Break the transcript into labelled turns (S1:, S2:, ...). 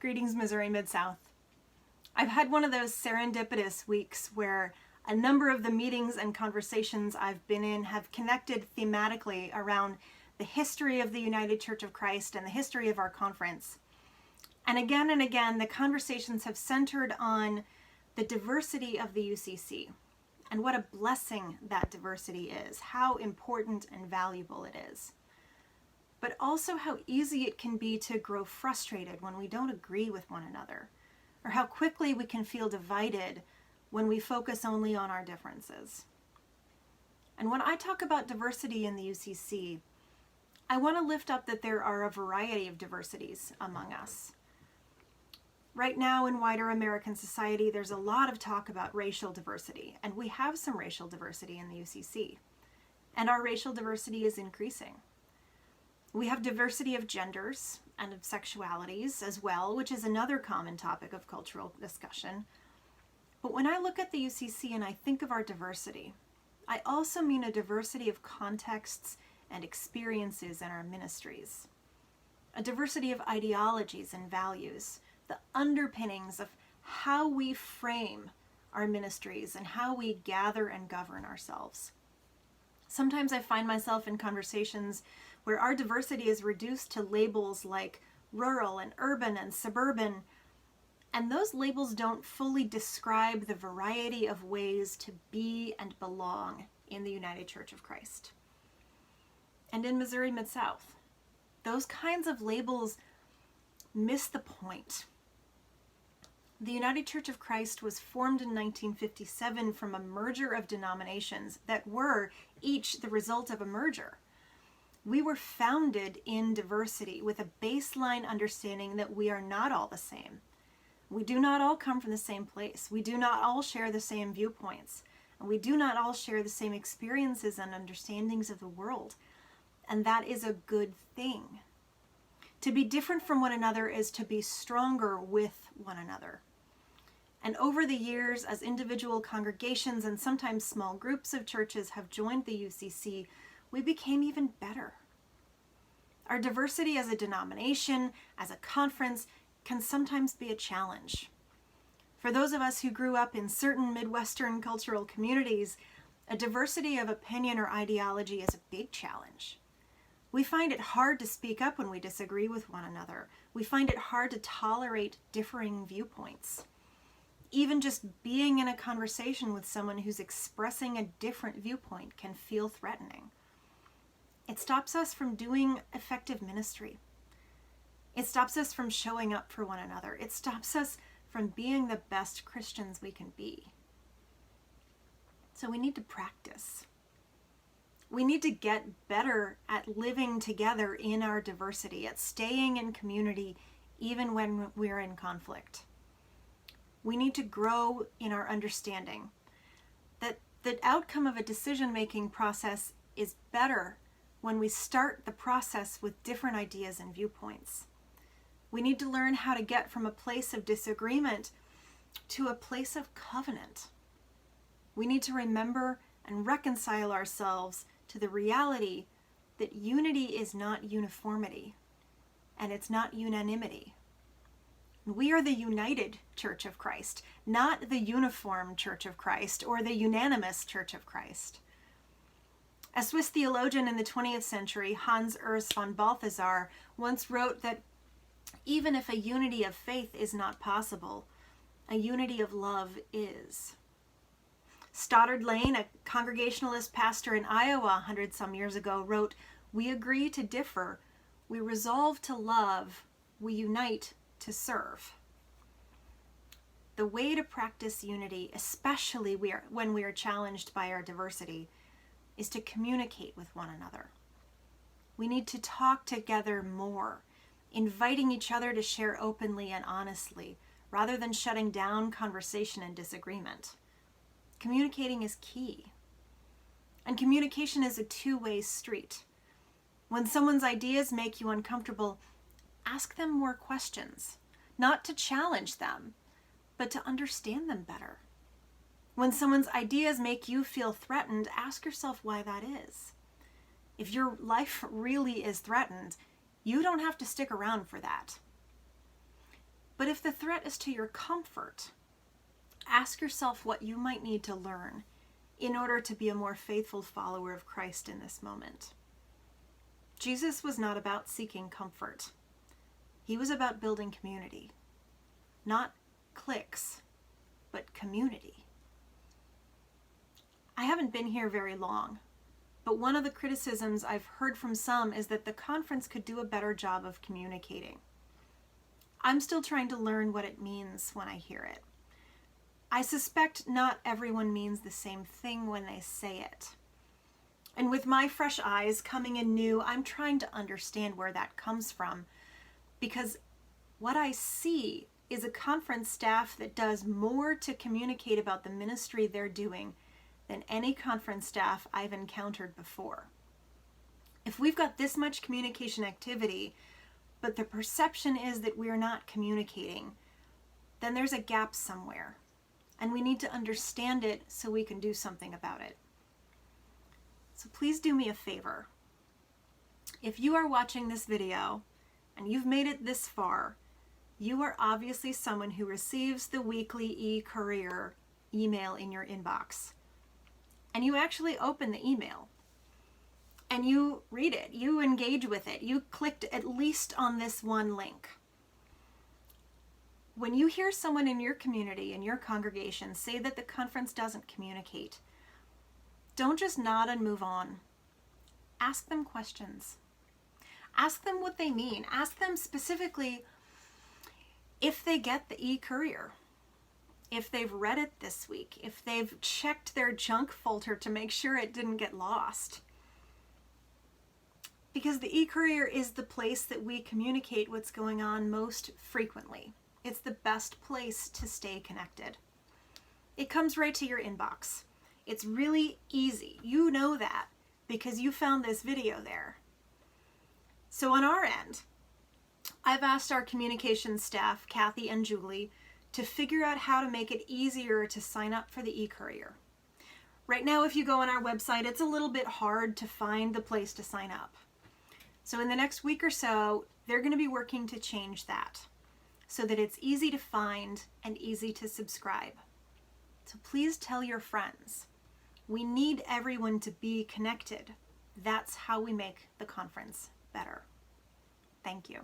S1: Greetings, Missouri Mid-South. I've had one of those serendipitous weeks where a number of the meetings and conversations I've been in have connected thematically around the history of the United Church of Christ and the history of our conference. And again, the conversations have centered on the diversity of the UCC and what a blessing that diversity is, how important and valuable it is. But also how easy it can be to grow frustrated when we don't agree with one another, or how quickly we can feel divided when we focus only on our differences. And when I talk about diversity in the UCC, I want to lift up that there are a variety of diversities among us. Right now in wider American society, there's a lot of talk about racial diversity, and we have some racial diversity in the UCC, and our racial diversity is increasing. We have diversity of genders and of sexualities as well, which is another common topic of cultural discussion. But when I look at the UCC and I think of our diversity, I also mean a diversity of contexts and experiences in our ministries, a diversity of ideologies and values, the underpinnings of how we frame our ministries and how we gather and govern ourselves. Sometimes I find myself in conversations where our diversity is reduced to labels like rural and urban and suburban, and those labels don't fully describe the variety of ways to be and belong in the United Church of Christ. And in Missouri Mid-South, those kinds of labels miss the point. The United Church of Christ was formed in 1957 from a merger of denominations that were each the result of a merger. We were founded in diversity with a baseline understanding that we are not all the same. We do not all come from the same place. We do not all share the same viewpoints. And we do not all share the same experiences and understandings of the world. And that is a good thing. To be different from one another is to be stronger with one another. And over the years, as individual congregations and sometimes small groups of churches have joined the UCC, we became even better. Our diversity as a denomination, as a conference, can sometimes be a challenge. For those of us who grew up in certain Midwestern cultural communities, a diversity of opinion or ideology is a big challenge. We find it hard to speak up when we disagree with one another. We find it hard to tolerate differing viewpoints. Even just being in a conversation with someone who's expressing a different viewpoint can feel threatening. It stops us from doing effective ministry. It stops us from showing up for one another. It stops us from being the best Christians we can be. So we need to practice. We need to get better at living together in our diversity, at staying in community even when we're in conflict. We need to grow in our understanding that the outcome of a decision-making process is better when we start the process with different ideas and viewpoints. We need to learn how to get from a place of disagreement to a place of covenant. We need to remember and reconcile ourselves to the reality that unity is not uniformity, and it's not unanimity. We are the united Church of Christ, not the uniform Church of Christ or the unanimous Church of Christ. A Swiss theologian in the 20th century, Hans Urs von Balthasar, once wrote that even if a unity of faith is not possible, a unity of love is. Stoddard Lane, a Congregationalist pastor in Iowa 100-some years ago, wrote, "We agree to differ, we resolve to love, we unite to serve." The way to practice unity, especially when we are challenged by our diversity, is to communicate with one another. We need to talk together more, inviting each other to share openly and honestly, rather than shutting down conversation and disagreement. Communicating is key. And communication is a two-way street. When someone's ideas make you uncomfortable, ask them more questions, not to challenge them, but to understand them better. When someone's ideas make you feel threatened, ask yourself why that is. If your life really is threatened, you don't have to stick around for that. But if the threat is to your comfort, ask yourself what you might need to learn in order to be a more faithful follower of Christ in this moment. Jesus was not about seeking comfort. He was about building community. Not cliques, but community. I haven't been here very long, but one of the criticisms I've heard from some is that the conference could do a better job of communicating. I'm still trying to learn what it means when I hear it. I suspect not everyone means the same thing when they say it. And with my fresh eyes coming in new, I'm trying to understand where that comes from, because what I see is a conference staff that does more to communicate about the ministry they're doing than any conference staff I've encountered before. If we've got this much communication activity, but the perception is that we're not communicating, then there's a gap somewhere, and we need to understand it so we can do something about it. So please do me a favor. If you are watching this video and you've made it this far, you are obviously someone who receives the weekly e-courier email in your inbox. And you actually open the email and you read it, you engage with it, you clicked at least on this one link. When you hear someone in your community, in your congregation, say that the conference doesn't communicate, don't just nod and move on. Ask them questions. Ask them what they mean. Ask them specifically if they get the e-courier, if they've read it this week, if they've checked their junk folder to make sure it didn't get lost. Because the e-courier is the place that we communicate what's going on most frequently. It's the best place to stay connected. It comes right to your inbox. It's really easy. You know that because you found this video there. So on our end, I've asked our communications staff, Kathy and Julie, to figure out how to make it easier to sign up for the e-courier. Right now, if you go on our website, it's a little bit hard to find the place to sign up. So in the next week or so, they're going to be working to change that so that it's easy to find and easy to subscribe. So please tell your friends. We need everyone to be connected. That's how we make the conference better. Thank you.